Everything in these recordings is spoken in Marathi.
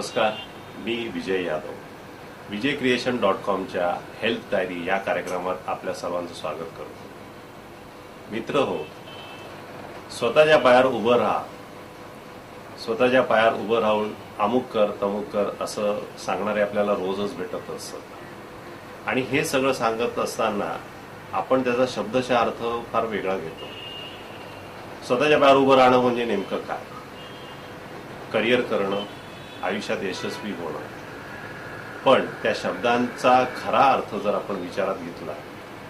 नमस्कार, मी विजय यादव. विजयक्रिएशन.com च्या हेल्थ डायरी या कार्यक्रमात आपल्या सर्वांचं स्वागत करतो. मित्र हो, स्वतःच्या पायावर उभं राहा. स्वतःच्या पायावर उभं राहून अमुक कर तमुक कर असं सांगणारे आपल्याला रोजच भेटत असतात. आणि हे सगळं सांगत असताना आपण त्याचा शब्दशः अर्थ फार वेगळा घेतो. स्वतःच्या पायावर उभं राहणं म्हणजे नेमकं काय? करिअर करणं, आयुष्यात यशस्वी होणं. पण त्या शब्दांचा खरा अर्थ जर आपण विचारात घेतला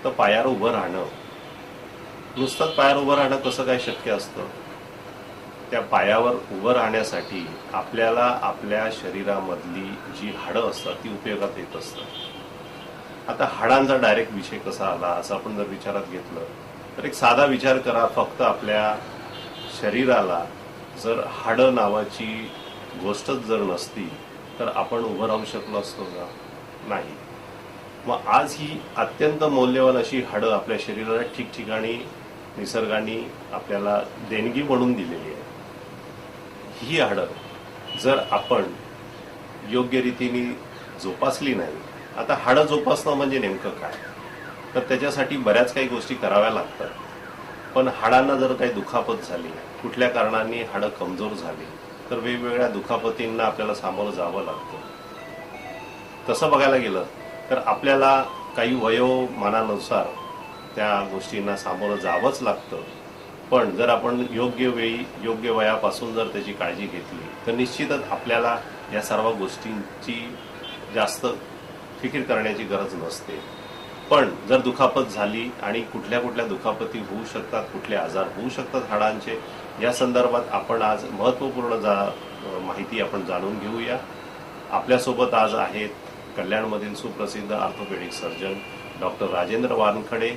तर पायावर उभं राहणं, नुसतंच पायावर उभं राहणं कसं काय शक्य असतं? त्या पायावर उभं राहण्यासाठी आपल्याला आपल्या शरीरामधली जी हाडं असतात ती उपयोगात येत असतात. आता हाडांचा डायरेक्ट विषय कसा आला असं आपण जर विचारात घेतलं तर एक साधा विचार करा. फक्त आपल्या शरीराला जर हाडं नावाची गोष्टच जर नसती तर आपण उभं राहू शकलो असतो का? नाही. मग आज ही अत्यंत मौल्यवान अशी हाडं आपल्या शरीराला ठिकठिकाणी निसर्गाने आपल्याला देणगी म्हणून दिलेली आहे. ही हाडं जर आपण योग्य रीतीने जोपासली नाही, आता हाडं जोपासणं म्हणजे नेमकं काय? तर त्याच्यासाठी बऱ्याच काही गोष्टी कराव्या लागतात. पण हाडांना जर काही दुखापत झाली, कुठल्या कारणाने हाडं कमजोर झाली तर वेगवेगळ्या दुखापतींना आपल्याला सामोरं जावं लागतं. तसं बघायला गेलं तर आपल्याला काही वयोमानानुसार त्या गोष्टींना सामोरं जावंच लागतं. पण जर आपण योग्य वेळी योग्य वयापासून जर त्याची काळजी घेतली तर निश्चितच आपल्याला या सर्व गोष्टींची जास्त फिकीर करण्याची गरज नसते. पण जर दुखापत झाली आणि कुठल्या कुठल्या दुखापती होऊ शकतात, कुठले आजार होऊ शकतात हाडांचे, या संदर्भात आपण आज महत्त्वपूर्ण माहिती आपण जाणून घेऊया. आपल्यासोबत आज आहेत कल्याणमधील सुप्रसिद्ध orthopaedic surgeon doctor Rajendra Wankhede.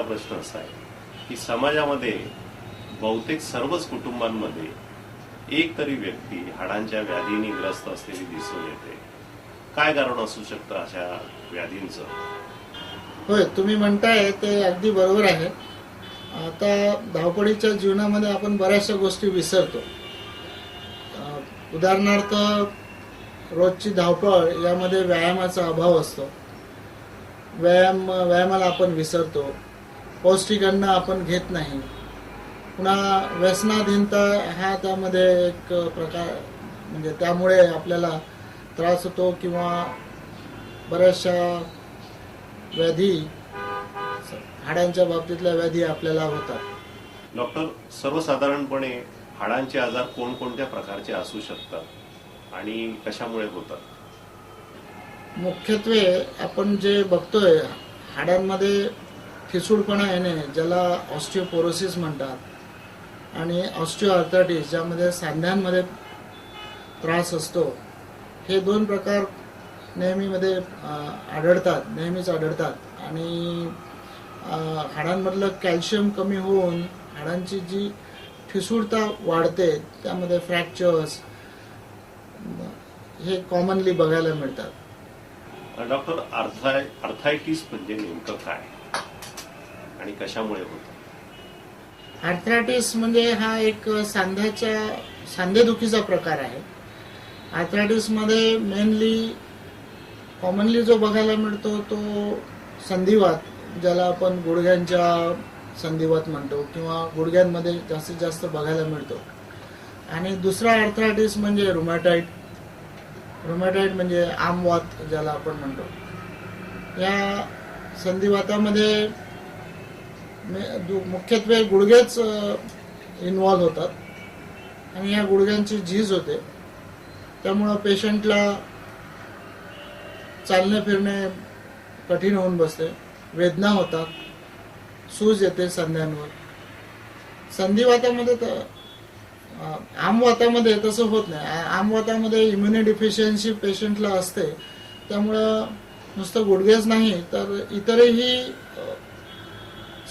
प्रश्न असा आहे की समाजामध्ये बहुतेक सर्वच कुटुंबांमध्ये एक तरी व्यक्ती हाडांच्या व्याधीने ग्रस्त असलेली दिसून येते. काय कारण असू शकतं अशा व्याधींचं? होय, तुम्ही म्हणताय ते अगदी बरोबर आहे. आता धावपळीच्या जीवनामध्ये आपण बऱ्याचशा गोष्टी विसरतो. उदाहरणार्थ रोजची धावपळ यामध्ये व्यायामाचा अभाव असतो. व्यायामाला आपण विसरतो. पौष्टिक अन्न आपण घेत नाही. पुन्हा व्यसनाधीनता हा त्यामध्ये एक प्रकार, म्हणजे त्यामुळे आपल्याला त्रास होतो किंवा बऱ्याचशा व्याधी, हाडांच्या बाबतीतल्या व्याधी आपल्याला होतात. डॉक्टर, सर्वसाधारणपणे हाडांचे आजार कोणकोणत्या प्रकारचे असू शकतात आणि कशामुळे होतात? मुख्यत्वे आपण जे बघतोय, हाडांमध्ये ठिसूळपणा येणे, ज्याला ऑस्टिओपोरोसिस म्हणतात, आणि ऑस्टिओआर्थरायटिस, ज्यामध्ये सांध्यांमध्ये त्रास असतो, हे दोन प्रकार नेहमीच आढळतात. आणि हाडांमधलं कॅल्शियम कमी होऊन हाडांची जी ठिसूळता वाढते, त्यामध्ये फ्रॅक्चर्स हे कॉमनली बघायला मिळतात. डॉक्टर, आर्थरायटिस म्हणजे नेमकं काय आणि कशामुळे होतं? आर्थरायटिस म्हणजे हा एक सांधेदुखीचा प्रकार आहे. आर्थरायटिसमध्ये कॉमनली जो बघायला मिळतो तो संधिवात, ज्याला आपण गुडघ्यांच्या संधिवात म्हणतो, किंवा गुडघ्यांमध्ये जास्तीत जास्त बघायला मिळतो. आणि दुसरा आर्थरायटिस म्हणजे रुमॅटॉइड म्हणजे आमवात, ज्याला आपण म्हणतो. या संधिवातामध्ये मुख्यत्वे गुडघेच इन्व्हॉल्व होतात आणि या गुडघ्यांची झीज होते. त्यामुळं पेशंटला चालणे फिरणे कठीण होऊन बसते, वेदना होतात, सूज येते सांध्यांवर. संधिवातामध्ये आमवातामध्ये तसं होत नाही. आमवातामध्ये इम्युनि डिफिशियन्सी पेशंटला असते, त्यामुळं नुसतं गुडघेच नाही तर इतरही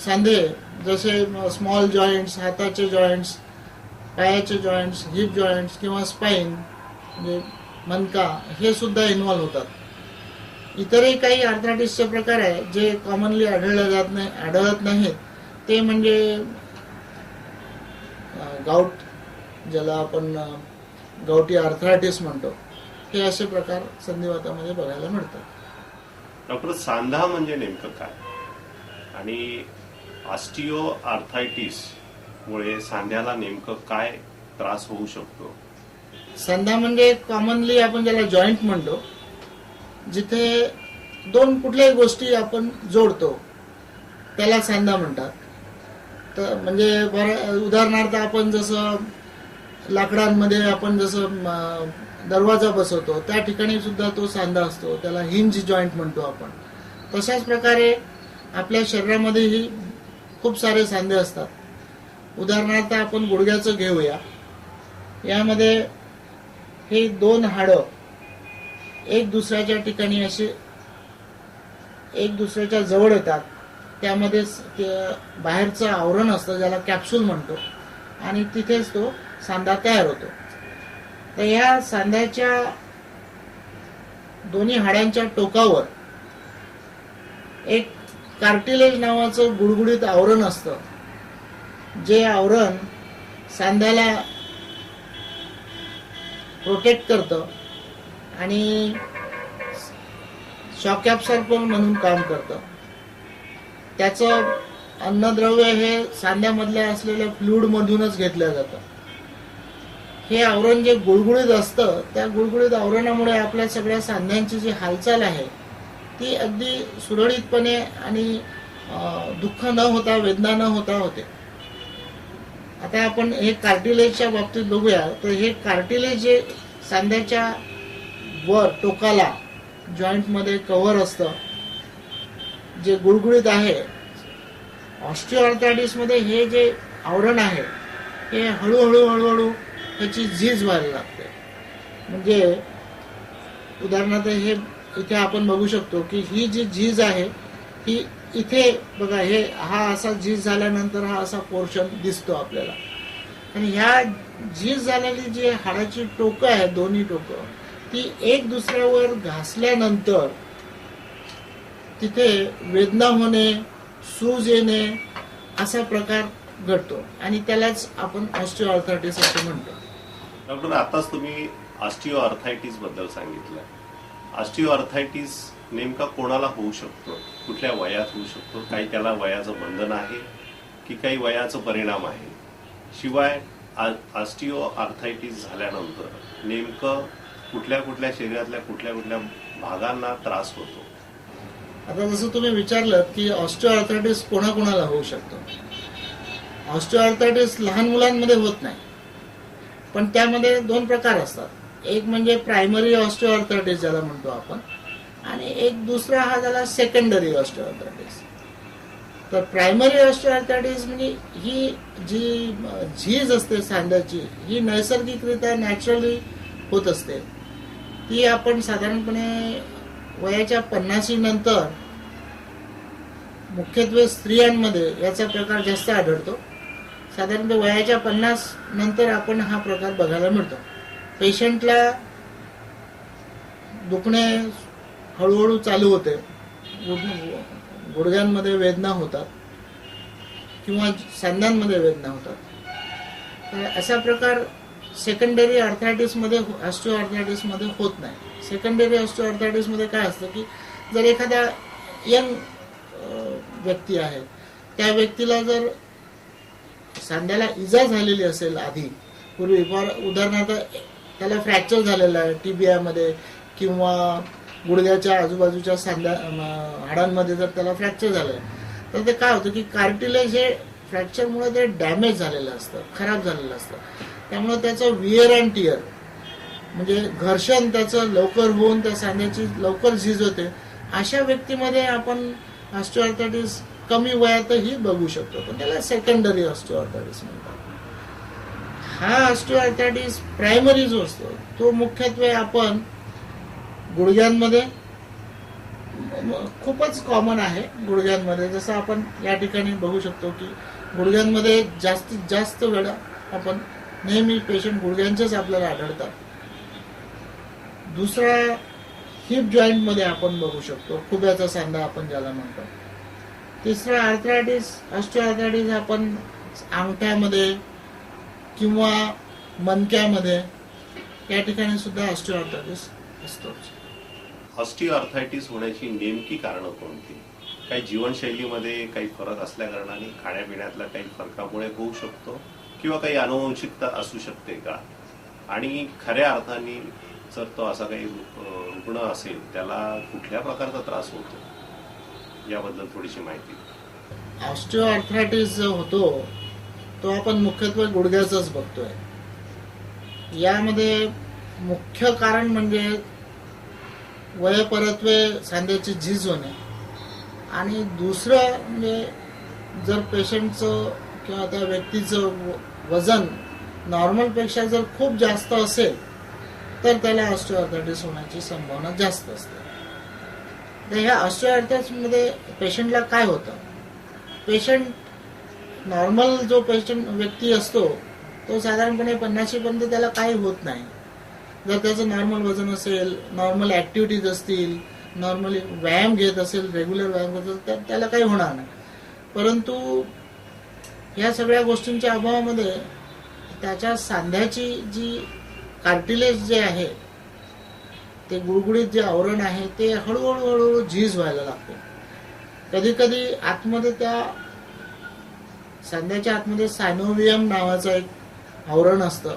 सांधे, जसे स्मॉल जॉईंट्स, हाताचे जॉईंट्स, पायाचे जॉईंट्स, हिप जॉईंट्स किंवा स्पाईन म्हणजे मणका, हे सुद्धा इन्व्हॉल्व होतात. इतरही काही आर्थरायटिसचे प्रकार आहे जे कॉमनली आढळत नाहीत. ते म्हणजे गाऊट, ज्याला आपण गाऊटी आर्थरायटिस म्हणतो, हे असे प्रकार संधिवातामध्ये बघायला मिळतात. डॉक्टर, सांधा म्हणजे नेमकं काय आणि ऑस्टिओ आर्थरायटिस मुळे सांध्याला नेमकं काय त्रास होऊ शकतो? सांधा म्हणजे कॉमनली आपण ज्याला जॉईंट म्हणतो, जिथे दोन कुठल्याही गोष्टी आपण जोडतो, त्याला सांधा म्हणतात. तर म्हणजे उदाहरणार्थ आपण जसं लाकडांमध्ये आपण जसं दरवाजा बसवतो, त्या ठिकाणी सुद्धा तो सांधा असतो, त्याला हिंज जॉईंट म्हणतो आपण. तशाच प्रकारे आपल्या शरीरामध्येही खूप सारे सांधे असतात. उदाहरणार्थ आपण गुडघ्याचं घेऊया. यामध्ये हे दोन हाडं एक दुसऱ्याच्या ठिकाणी असे एक दुसऱ्याच्या जवळ येतात. त्यामध्ये बाहेरचं आवरण असतं, ज्याला कॅप्सूल म्हणतो, आणि तिथेच तो सांधा तयार होतो. तर या सांध्याच्या दोन्ही हाडांच्या टोकावर एक कार्टिलेज नावाचं गुडगुडीत आवरण असतं, जे आवरण सांध्याला प्रोटेक्ट करतं आणि शॉक ॲब्सॉर्बर म्हणून काम करतं. त्याचं अन्नद्रव्य हे सांध्यामधल्या असलेल्या फ्लुइड मधूनच घेतलं जातं. हे आवरण जे गुळगुळीत असतं, त्या गुळगुळीत आवरणामुळे आपल्या सगळ्या सांध्यांची जी हालचाल आहे ती अगदी सुरळीतपणे आणि दुःख न होता, वेदना न होता होते. आता आपण हे कार्टिलेजच्या बाबतीत बघूया. तर हे कार्टिलेज जे सांध्याच्या वर टोकाला जॉईंटमध्ये कव्हर असतं, जे गुळगुळीत आहे. ऑस्टिओआर्थरायटिसमध्ये हे जे आवरण आहे हे हळूहळू ह्याची झीज व्हायला लागते. म्हणजे उदाहरणार्थ हे इथे आपण बघू शकतो की ही जी झीज आहे ही इथे बघा हा असा झीज झाल्यानंतर हा असा पोर्शन दिसतो आपल्याला. आणि ह्या झीज झालेली जी हाडाची टोकं आहेत, दोन्ही टोकं, ती एक दुसऱ्यावर घासल्यानंतर तिथे वेदना होणे, सूज येणे असा प्रकार घडतो आणि त्यालाच आपण ऑस्टिओआर्थरायटिस असं म्हणतो. डॉक्टर, आताच तुम्ही ऑस्टिओआर्थरायटिस बद्दल सांगितलं. ऑस्टिओआर्थरायटिस नेमका कोणाला होऊ शकतो, कुठल्या वयात होऊ शकतो, काही त्याला वयाचं बंधन आहे की काही वयाचं परिणाम आहे? शिवाय ऑस्टिओआर्थरायटिस झाल्यानंतर नेमकं कुठल्या कुठल्या शरीरातल्या कुठल्या कुठल्या भागांना त्रास होतो? आता जसं तुम्ही विचारलं की ऑस्टिओआर्थरायटिस कोणाकोणाला होऊ शकतो. ऑस्टिओआर्थरायटिस लहान मुलांमध्ये होत नाही, पण त्यामध्ये दोन प्रकार असतात. एक म्हणजे प्रायमरी ऑस्टिओआर्थरायटिस ज्याला म्हणतो आपण, आणि एक दुसरा हा झाला सेकंडरी ऑस्टिओआर्थरायटिस. तर प्रायमरी ऑस्टिओआर्थरायटिस म्हणजे ही जी झीज असते सांध्याची, ही नैसर्गिकरित्या नॅचरली होत असते. ती आपण साधारणपणे वयाच्या 50 नंतर, मुख्यत्वे स्त्रियांमध्ये याचा प्रकार जास्त आढळतो. साधारणतः वयाच्या 50 नंतर आपण हा प्रकार बघायला मिळतो. पेशंटला दुखणे हळूहळू चालू होते, गुडघ्यांमध्ये वेदना होतात किंवा सांध्यांमध्ये वेदना होतात. तर असा प्रकार सेकंडरी ऑर्थरायटिसमध्ये, ऑस्टिओआर्थरायटिसमध्ये होत नाही. सेकंडरी ऑस्टिओआर्थरायटिसमध्ये काय असतं की जर एखाद्या यंग व्यक्ती आहे, त्या व्यक्तीला जर सांध्याला इजा झालेली असेल आधी पूर्वी, उदाहरणार्थ त्याला फ्रॅक्चर झालेला आहे टिबियामध्ये किंवा गुडघ्याच्या आजूबाजूच्या हाडांमध्ये जर त्याला फ्रॅक्चर झालं तर ते काय होतं की कार्टिलेज हे फ्रॅक्चरमुळे ते डॅमेज झालेलं असतं, खराब झालेलं असतं. त्यामुळे त्याचं विअर अँड टिअर म्हणजे घर्षण त्याचं लवकर होऊन त्या सांध्याची लवकर झीज होते. अशा व्यक्तीमध्ये आपण ऑस्टिओआर्थरायटिस कमी वयातही बघू शकतो, पण त्याला सेकंडरी ऑस्टिओआर्थरायटिस म्हणतात. हा ऑस्टिओआर्थरायटिस प्रायमरी जो असतो तो मुख्यत्वे आपण गुडघ्यांमध्ये खूपच कॉमन आहे. गुडघ्यांमध्ये जसं आपण या ठिकाणी बघू शकतो की गुडघ्यांमध्ये जास्तीत जास्त वेळा आपण नेहमी पेशंट गुडघ्यांचेच आपल्याला आढळतात. दुसरा हिप जॉईंट मध्ये आपण बघू शकतो, खुब्याचा सांधा आपण ज्याला म्हणतो. तिसरा ऑर्थरायटिस, ऑस्टिओआर्थरायटिस आपण अंगठ्यामध्ये किंवा मणक्यामध्ये या ठिकाणी सुद्धा ऑस्टिओआर्थरायटिस असतो. ऑस्टिओआर्थरायटिस होण्याची नेमकी कारणं कोणती? काही जीवनशैलीमध्ये काही फरक असल्या कारणाने, खाण्यापिण्यातल्या काही फरकामुळे होऊ शकतो किंवा काही आनुवंशिकता असू शकते का? आणि खऱ्या अर्थाने जर तो असा काही रुग्ण असेल त्याला कुठल्या प्रकारचा त्रास होतो, याबद्दल थोडीशी माहिती. ऑस्टिओआर्थरायटिस जो होतो तो आपण मुख्यत्वे गुडघ्याचाच बघतोय. यामध्ये मुख्य कारण म्हणजे वयपरत्वे सांध्याची झीज होणे, आणि दुसरं म्हणजे जर पेशंटचं किंवा त्या व्यक्तीचं वजन नॉर्मलपेक्षा जर खूप जास्त असेल तर त्याला ऑस्टिओआर्थरायटिस होण्याची संभावना जास्त असते. तर ह्या ऑस्टिओआर्थरायटिसमध्ये पेशंटला काय होतं, पेशंट नॉर्मल जो पेशंट व्यक्ती असतो तो साधारणपणे 50 पर्यंत त्याला काही होत नाही. जर त्याचं नॉर्मल वजन असेल, नॉर्मल ॲक्टिव्हिटीज असतील, नॉर्मली व्यायाम घेत असेल, रेग्युलर व्यायाम करत असेल, तर त्याला काही होणार नाही. परंतु ह्या सगळ्या गोष्टींच्या अभावामध्ये त्याच्या सांध्याची जी कार्टिलेज जे आहे, ते गुळगुळीत जे आवरण आहे ते हळूहळू झीज व्हायला लागते. कधी कधी आतमध्ये त्या सांध्याच्या आतमध्ये सायनोव्हियम नावाचं एक आवरण असतं,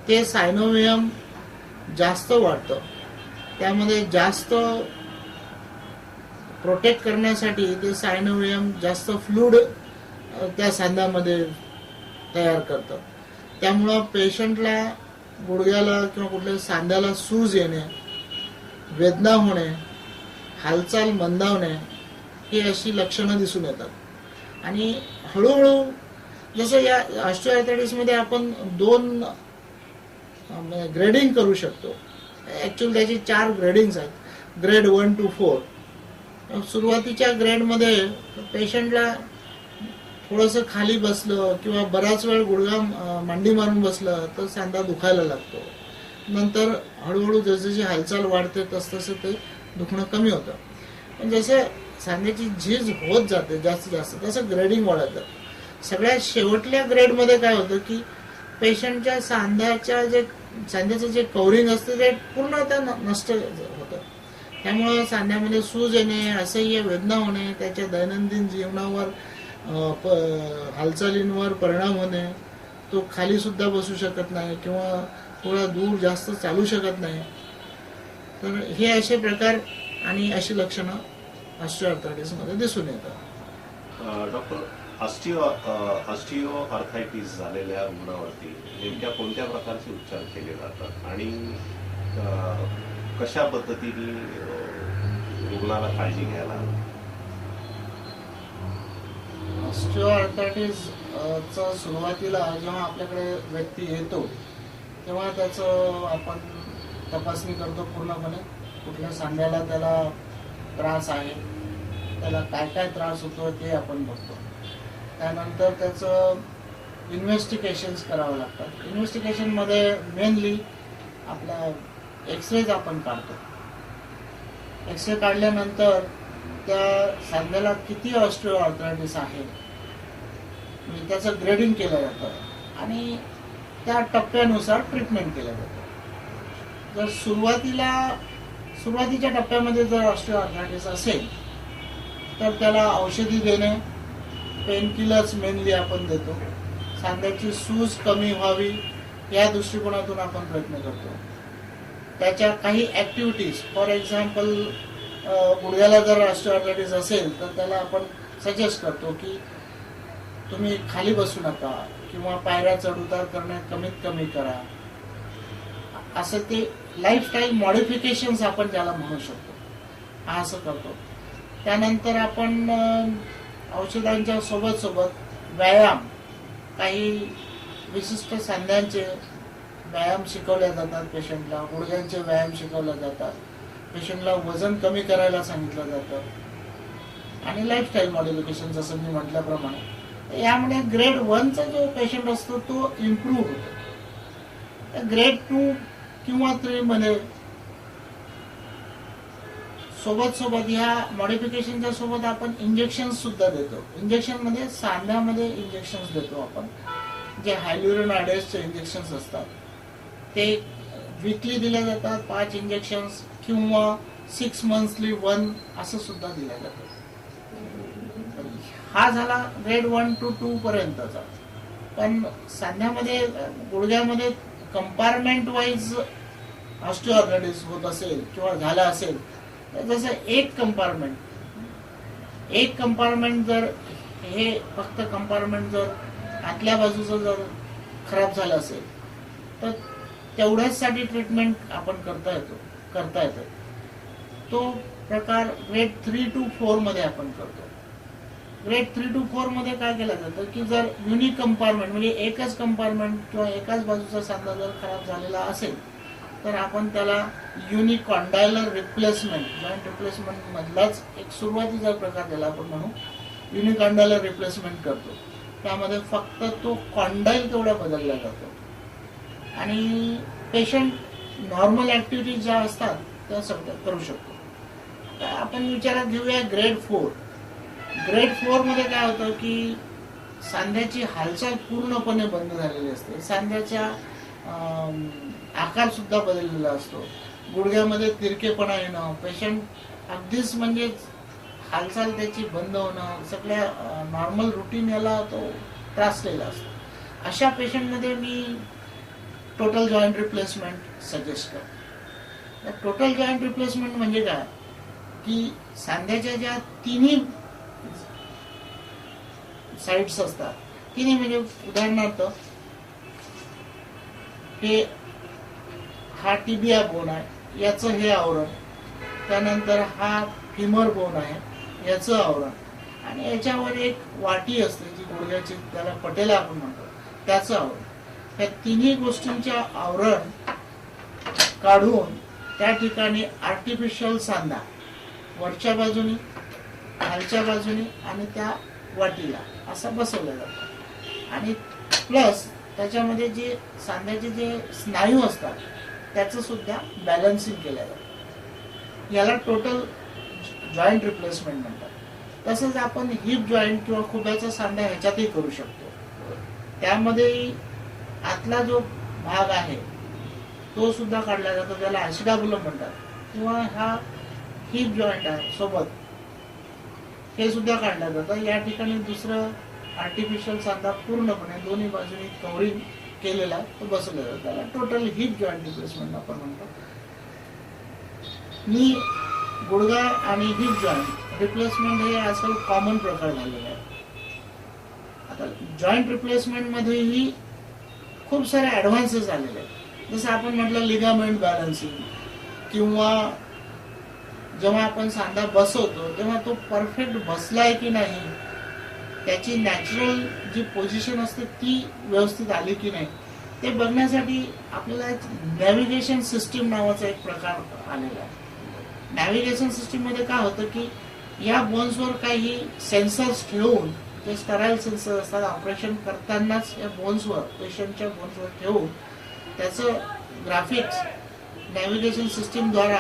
ते सायनोव्हियम जास्त वाढतं. त्यामध्ये जास्त प्रोटेक्ट करण्यासाठी ते सायनोव्हियम जास्त फ्लूइड त्या सांध्यामध्ये तयार करतं. त्यामुळं पेशंटला गुडघ्याला किंवा कुठल्या सांध्याला सूज येणे, वेदना होणे, हालचाल मंदावणे ही अशी लक्षणं दिसून येतात. आणि हळूहळू जसं या ऑस्टिओआर्थरायटिसमध्ये आपण 2 ग्रेडिंग करू शकतो. ॲक्च्युअली त्याची 4 ग्रेडिंग्स आहेत, ग्रेड 1 to 4. सुरुवातीच्या ग्रेडमध्ये पेशंटला थोडंसं खाली बसलं किंवा बराच वेळ गुडघा मांडी मारून बसलं तर सांधा दुखायला लागतो. नंतर हळूहळू जसजशी हालचाल वाढते तसतसं ते दुखणं कमी होतं. पण जसं सांध्याची झीज होत जाते जास्तीत जास्त तसं ग्रेडिंग वाढत जातं. सगळ्यात शेवटल्या ग्रेडमध्ये काय होतं की पेशंटच्या सांध्याचं जे कव्हरिंग असतं ते पूर्णतः नष्ट होतं. त्यामुळं सांध्यामध्ये सूज येणे, असह्य वेदना होणे, त्याच्या दैनंदिन जीवनावर हालचालींवर परिणाम होणे, तो खाली सुद्धा बसू शकत नाही किंवा थोडा दूर जास्त चालू शकत नाही. तर हे असे प्रकार आणि अशी लक्षणं ऑस्टिओआर्थरायटिसमध्ये दिसून येतात. डॉक्टर, ऑस्टिओ आर्थरायटिस झालेल्या रुग्णावरती नेमक्या कोणत्या प्रकारचे उपचार केले जातात आणि कशा पद्धतीने रुग्णाला काळजी घ्यायला हवी? ऑस्टिओआर्थरायटिस चा सुरुवातीला जेव्हा आपल्याकडे व्यक्ती येतो तेव्हा त्याचं आपण तपासणी करतो पूर्णपणे. कुठल्या सांध्याला त्याला त्रास आहे, त्याला काय काय त्रास होतो ते आपण बघतो. त्यानंतर त्याचं इन्व्हेस्टिगेशन्स करावं लागतात. इन्व्हेस्टिगेशनमध्ये मेनली आपला एक्सरेज आपण काढतो. एक्सरे काढल्यानंतर त्या सांध्याला किती ऑस्टिओआर्थरायटिस आहे म्हणजे त्याचं ग्रेडिंग केलं जातं आणि त्या टप्प्यानुसार ट्रीटमेंट केलं जातं. जर सुरुवातीच्या टप्प्यामध्ये जर ऑस्टिओआर्थरायटिस असेल तर त्याला औषधी देणे, पेनकिलर्स मेनली आपण देतो. सांध्याची सूज कमी व्हावी या दृष्टिकोनातून आपण प्रयत्न करतो. त्याच्या काही ॲक्टिव्हिटीज, फॉर एक्झाम्पल गुडघ्याला जर ऑस्टिओआर्थरायटिस असेल तर त्याला आपण सजेस्ट करतो की तुम्ही खाली बसू नका किंवा पायऱ्या चढउतार करणे कमीत कमी करा. असं ते लाईफस्टाईल मॉडिफिकेशन्स आपण ज्याला म्हणू शकतो असं करतो. त्यानंतर आपण औषधांच्या सोबत व्यायाम, काही विशिष्ट सांध्यांचे व्यायाम शिकवले जातात पेशंटला, गुडघ्यांचे व्यायाम शिकवले जातात, पेशंटला वजन कमी करायला सांगितलं जातं आणि लाईफस्टाईल मॉडिफिकेशन जसं मी म्हटल्याप्रमाणे. यामुळे ग्रेड 1चा जो पेशंट असतो तो इम्प्रूव्ह होतो. ग्रेड 2 किंवा 3 मध्ये सोबत ह्या मॉडिफिकेशनच्या सोबत आपण इंजेक्शन सुद्धा देतो. इंजेक्शन मध्ये सांध्यामध्ये इंजेक्शन देतो आपण, जे हायल्युरोनिडाइड्सचे इंजेक्शन्स असतात ते वीकली दिले जातात. 5 इंजेक्शन्स किंवा 6 मंथली 1 असं सुद्धा दिलं जातं. हा झाला ग्रेड 1 to 2 पर्यंतचा. पण सांध्यामध्ये गुडघ्यामध्ये कंपार्टमेंट वाईज ऑस्टिओआर्थरायटिस होत असेल किंवा झाला असेल तर जसं एक कंपार्टमेंट जर हे फक्त कंपार्टमेंट जर आतल्या बाजूचं जर खराब झालं असेल तर तेवढ्याच साठी ट्रीटमेंट आपण करता येतं. तो प्रकार ग्रेड 3 to 4 मध्ये आपण करतो. ग्रेड 3 to 4 मध्ये काय केलं जातं की जर युनिक कंपार्टमेंट म्हणजे एकच कंपार्टमेंट किंवा एकाच बाजूचा सांधा जर खराब झालेला असेल तर आपण त्याला युनिक कॉन्डायलर रिप्लेसमेंट, जॉईंट रिप्लेसमेंट मधलाच एक सुरुवातीचा प्रकार त्याला आपण म्हणू युनिक कॉन्डायलर रिप्लेसमेंट करतो. त्यामध्ये फक्त तो कॉन्डाईल तेवढा बदलला जातो आणि पेशंट नॉर्मल ऍक्टिव्हिटीज ज्या असतात त्या सगळ्या करू शकतो. आपण विचारात घेऊया ग्रेड 4. ग्रेड 4 मध्ये काय होतं की सांध्याची हालचाल पूर्णपणे बंद झालेली असते. सांध्याचा आकार सुद्धा बदललेला असतो. गुडघ्यामध्ये तिरकेपणा येणं, पेशंट अगदीच म्हणजे हालचाल त्याची बंद होणं, सगळ्या नॉर्मल रुटीन याला तो त्रासलेला असतो. अशा पेशंटमध्ये मी टोटल जॉईंट रिप्लेसमेंट सजेस्ट करतो. टोटल जॉईंट रिप्लेसमेंट म्हणजे काय की सांध्याच्या ज्या तिन्ही साइड्स असतात, तिन्ही म्हणजे उदाहरणार्थ हे हा टिबिया बोन आहे याचं हे आवरण, त्यानंतर हा फिमर बोन आहे याचं आवरण आणि याच्यावर एक वाटी असते जी गुडघ्याची, त्याला पटेला आपण म्हणतो, त्याचं आवरण. या तिन्ही गोष्टींच्या आवरण काढून त्या ठिकाणी आर्टिफिशियल सांधा वरच्या बाजूनी खालच्या बाजूने आणि त्या वाटीला असं बसवलं जातं. आणि प्लस त्याच्यामध्ये जे सांध्याचे जे स्नायू असतात त्याचं सुद्धा बॅलन्सिंग केलं जातं. याला टोटल जॉईंट रिप्लेसमेंट म्हणतात. तसंच आपण हिप जॉईंट किंवा खुब्याचा सांधा ह्याच्यातही करू शकतो. त्यामध्ये आतला जो भाग आहे तो सुद्धा काढला जातो, त्याला ऍसिडाबुलम म्हणतात. किंवा हा हिप जॉईंट आहे सोबत हे सुद्धा काढलं जातं. या ठिकाणी दुसरं आर्टिफिशियल सांधा पूर्णपणे दोन्ही बाजूनी कव्हरिंग केलेला तो बसवला जातो. त्याला टोटल हिप जॉईंट रिप्लेसमेंट आपण म्हणतो. नी, गुडघा आणि हिप जॉईंट रिप्लेसमेंट हे आजकाल कॉमन प्रकार झालेले आहे. आता जॉईंट रिप्लेसमेंट मध्येही खूप सारे ऍडव्हान्सेस आलेले आहेत. जसं आपण म्हटलं लिगामेंट बॅलन्सिंग, किंवा जेव्हा आपण सांधा बसवतो तेव्हा तो परफेक्ट बसलाय की नाही, त्याची नॅचरल जी पोझिशन असते ती व्यवस्थित आली की नाही, ते बघण्यासाठी आपल्याला नॅव्हिगेशन सिस्टीम नावाचा एक प्रकार आलेला आहे. नॅव्हिगेशन सिस्टीम मध्ये काय होतं की या बोन्सवर काही सेन्सर्स ठेवून, जे स्टराईल सेन्सर असतात, ऑपरेशन करतानाच या बोन्सवर, पेशंटच्या बोन्सवर ठेवून त्याचं ग्राफिक्स नॅव्हिगेशन सिस्टीम द्वारा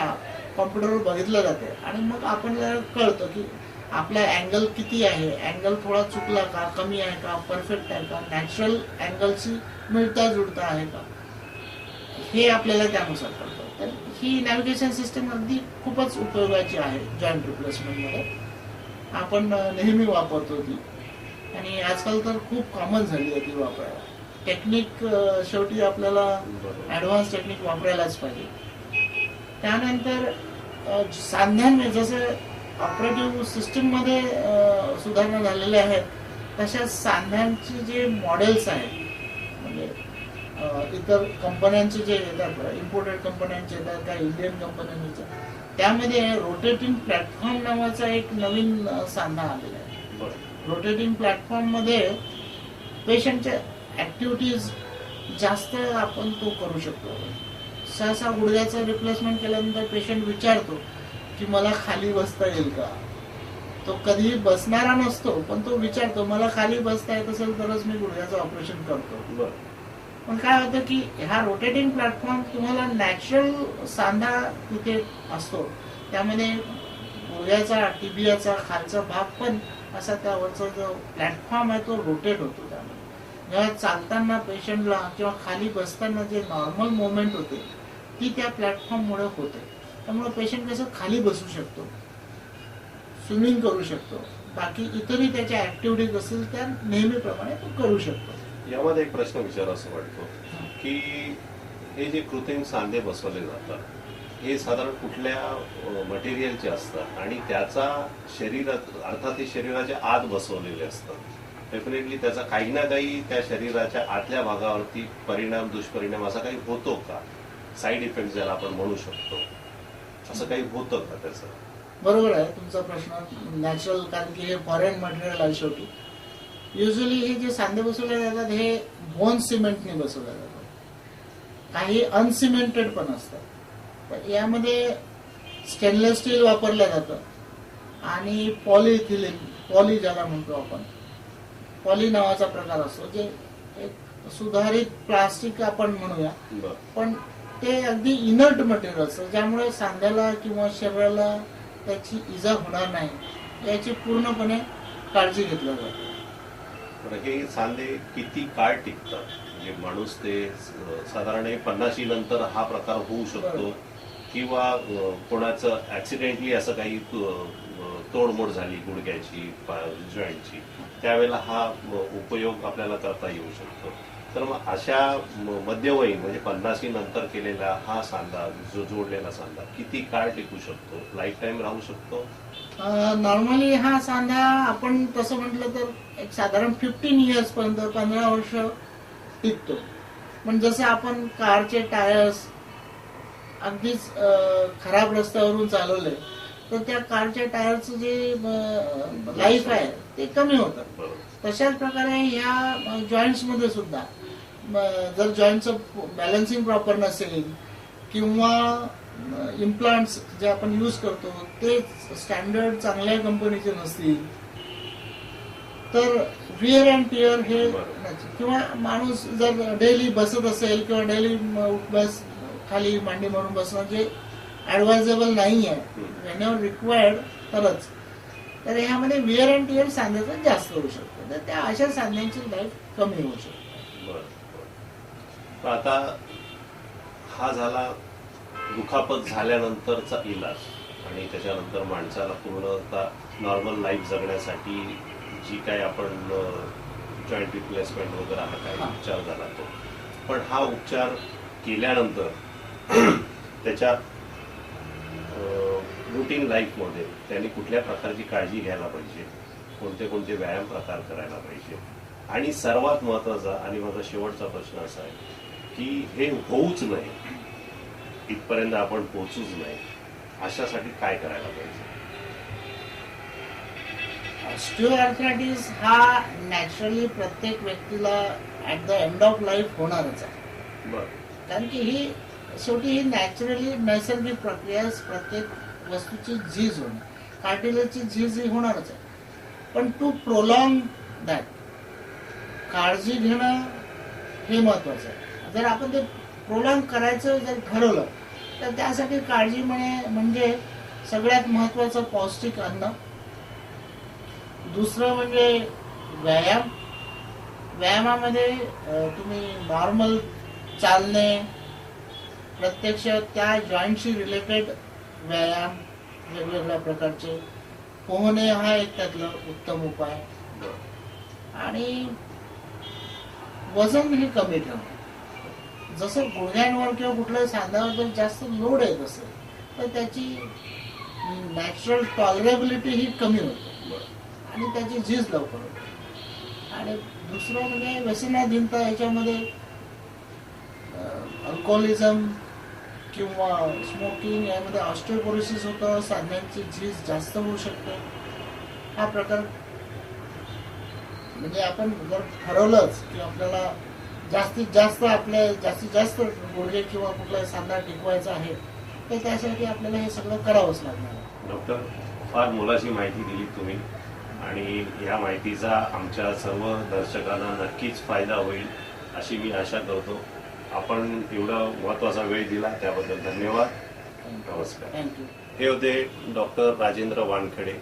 कॉम्प्युटरवर बघितलं जाते. आणि मग आपल्याला कळतं की आपला अँगल किती आहे, अँगल थोडा चुकला का, कमी आहे का, परफेक्ट आहे का, नॅचरल अँगलशी मिळता जुळता आहे का, हे आपल्याला त्यानुसार कळतं. तर ही नॅव्हिगेशन सिस्टीम अगदी खूपच उपयोगाची आहे जॉईंट रिप्लेसमेंटमध्ये. आपण नेहमी वापरतो ती, आणि आजकाल तर खूप कॉमन झाली आहे ती वापरायला. टेक्निक शेवटी आपल्याला ऍडव्हान्स टेक्निक वापरायलाच पाहिजे. त्यानंतर सांध्यांमध्ये जसं ऑपरेटिव्ह सिस्टीम मध्ये सुधारणा झालेल्या आहेत, तशा सांध्यांचे जे मॉडेल्स आहेत, म्हणजे इतर कंपन्यांचे जे येतात, इम्पोर्टेड कंपन्यांचे येतात, काही इंडियन कंपन्यांचे, त्यामध्ये रोटेटिंग प्लॅटफॉर्म नावाचा एक नवीन सांधा आलेला आहे. रोटेटिंग प्लॅटफॉर्म मध्ये पेशंटच्या ऍक्टिव्हिटीज जास्त आपण तो करू शकतो. सहसा गुडघ्याचं रिप्लेसमेंट केल्यानंतर पेशंट विचारतो की मला खाली बसता येईल का. तो कधीही बसणारा नसतो, पण तो विचारतो मला खाली बसता येत असेल तरच मी गुडघ्याचं ऑपरेशन करतो. पण काय होतं की हा रोटेटिंग प्लॅटफॉर्म तुम्हाला नॅचरल सांधा तिथे असतो, त्यामध्ये गुडघ्याचा, टिबियाचा खालचा भाग पण असा त्यावरचा जो प्लॅटफॉर्म आहे तो रोटेट होतो. त्यामध्ये जेव्हा चालताना पेशंटला किंवा खाली बसताना जे नॉर्मल मुवमेंट होते ती त्या प्लॅटफॉर्म मुळे होते. त्यामुळे पेशंट कसं खाली बसू शकतो, स्विमिंग करू शकतो, बाकी इतरही त्याच्या ऍक्टिव्हिटीज असतील त्या नेहमीप्रमाणे तो करू शकतो. यामध्ये एक प्रश्न विचार असं वाटतो की हे जे कृत्रिम सांधे बसवले जातात हे साधारण कुठल्या मटेरियलचे असतात, आणि त्याचा शरीरात, अर्थात हे शरीराच्या आत बसवलेले असतात, डेफिनेटली त्याचा काही ना काही त्या शरीराच्या आतल्या भागावरती परिणाम, दुष्परिणाम असा काही होतो का, साईड इफेक्ट ज्याला आपण म्हणू शकतो, असं काही होतं का त्याचं? बरोबर आहे तुमचा प्रश्न. नॅचरल, कारण की हे फॉरेन मटेरियल आहे शेवटी. युजली हे जे सांधे बसवले जातात हे बोन सिमेंटने बसवले जातात, काही अनसिमेंटेड पण असतात. तर यामध्ये स्टेनलेस स्टील वापरलं जातं आणि पॉलिइथिलीन, पॉली ज्याला म्हणतो आपण, पॉली नावाचा प्रकार असतो, जे एक सुधारित प्लास्टिक आपण म्हणूया, पण ते अगदी इनर्ट मटेरियल असतं, ज्यामुळे सांध्याला किंवा शरीराला त्याची इजा होणार नाही याची पूर्णपणे काळजी घेतली जाते. हे सांधे किती काळ टिकतात? म्हणजे माणूस ते साधारण 50 नंतर हा प्रकार होऊ शकतो, किंवा कोणाचं ऍक्सिडेंटली असं काही तोडमोड झाली गुडघ्याची, जॉईंटची, त्यावेळेला हा उपयोग आपल्याला करता येऊ शकतो. तर मग अशा मध्यवयीन म्हणजे 50 नंतर केलेला हा सांधा, जो जोडलेला सांधा किती काळ टिकू शकतो, लाईफ टाईम राहू शकतो? नॉर्मली हा सांधा आपण तसं म्हटलं तर एक साधारण 15 इयर्स पर्यंत, 15 वर्ष टिकतो. पण जसं आपण कारचे टायर्स अगदीच खराब रस्त्यावरून चालवले तर त्या कारच्या टायरचं जे लाईफ आहे ते कमी होतं. तशाच प्रकारे ह्या जॉईंट्स मध्ये सुद्धा जर जॉईंटचं बॅलन्सिंग प्रॉपर नसेल किंवा इम्प्लांट्स जे आपण यूज करतो ते स्टँडर्ड चांगल्या कंपनीचे नसतील तर विअर अँड टिअर हे किंवा माणूस जर डेली बसत असेल किंवा डेली बस खाली मांडी मारून बसणं जे ऍडवायझेबल नाही आहे वेन रिक्वायर्ड तरच, तर ह्यामध्ये विअर अँड टिअर सांध्याचं जास्त होऊ शकतं, तर त्या अशा सांध्यांची लाईफ कमी होऊ शकते. बरं. आता हा झाला दुखापत झाल्यानंतरचा इलाज आणि त्याच्यानंतर माणसाला पूर्णतः नॉर्मल लाईफ जगण्यासाठी जी काय आपण जॉईंट रिप्लेसमेंट वगैरे हा काही उपचार झाला तो, पण हा उपचार केल्यानंतर त्याच्या रुटीन लाईफमध्ये त्यांनी कुठल्या प्रकारची काळजी घ्यायला पाहिजे, कोणते कोणते व्यायाम प्रकार करायला पाहिजे, आणि सर्वात महत्त्वाचा आणि माझा शेवटचा प्रश्न असा आहे की हे होऊच नये, इथपर्यंत आपण पोहोचूच नाही, अशासाठी काय करायला पाहिजे? ऑस्टिओआर्थरायटिस हा नॅचरली प्रत्येक व्यक्तीला at the end of life होणारच आहे. बरं. कारण की ही शेवटी ही नॅचरली नैसर्गिक प्रक्रिया आहे. प्रत्येक वस्तूची झीज होणे, कार्टिलेजची झीज ही होणारच आहे. पण टू प्रोलॉंग दॅट काळजी घेणं हे महत्वाचं आहे. जर आपण ते प्रोलॉंग करायचं जर ठरवलं तर त्यासाठी काळजी म्हणजे सगळ्यात महत्वाचं पौष्टिक अन्न, दुसरं म्हणजे व्यायाम. व्यायामामध्ये तुम्ही नॉर्मल चालणे, प्रत्यक्ष त्या जॉईंटशी रिलेटेड व्यायाम वेगवेगळ्या प्रकारचे, पोहणे हा एक त्यातला उत्तम उपाय, आणि वजन हे कमी ठेवणे. जसं गुडघ्यांवर किंवा कुठल्याही सांध्यावर जर जास्त लोड येत असेल तर त्याची नॅचरल टॉलरेबिलिटी ही कमी होते आणि त्याची झीज लवकर होते. आणि दुसरं म्हणजे व्यसनाधीनता, याच्यामध्ये अल्कोहोलिझम किंवा स्मोकिंग यामध्ये ऑस्टिओपोरोसिस होतं, सांध्यांची झीज जास्त होऊ शकते. हा प्रकार म्हणजे आपण जर ठरवलंच की आपल्याला जास्तीत जास्त गुडघे किंवा कुठला सांधा टिकवायचा आहे तर त्यासाठी आपल्याला हे सगळं करावंच लागणार आहे. डॉक्टर, फार मोलाची माहिती दिली तुम्ही आणि या माहितीचा आमच्या सर्व दर्शकांना नक्कीच फायदा होईल अशी मी आशा करतो. आपण एवढा महत्त्वाचा वेळ दिला त्याबद्दल धन्यवाद. नमस्कार. थँक्यू. हे होते डॉक्टर राजेंद्र वानखेडे.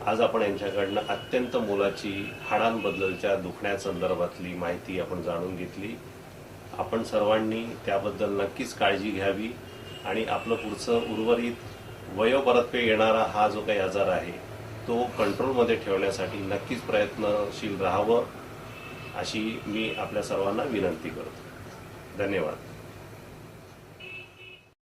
आज आपण यांच्याकडनं अत्यंत मोलाची हाडांबद्दलच्या दुखण्यासंदर्भातली माहिती आपण जाणून घेतली. आपण सर्वांनी त्याबद्दल नक्कीच काळजी घ्यावी आणि आपलं पुढचं उर्वरित वयोपरत्वे येणारा हा जो काही आजार आहे तो कंट्रोलमध्ये ठेवण्यासाठी नक्कीच प्रयत्नशील राहावं अशी मी आपल्या सर्वांना विनंती करतो. धन्यवाद.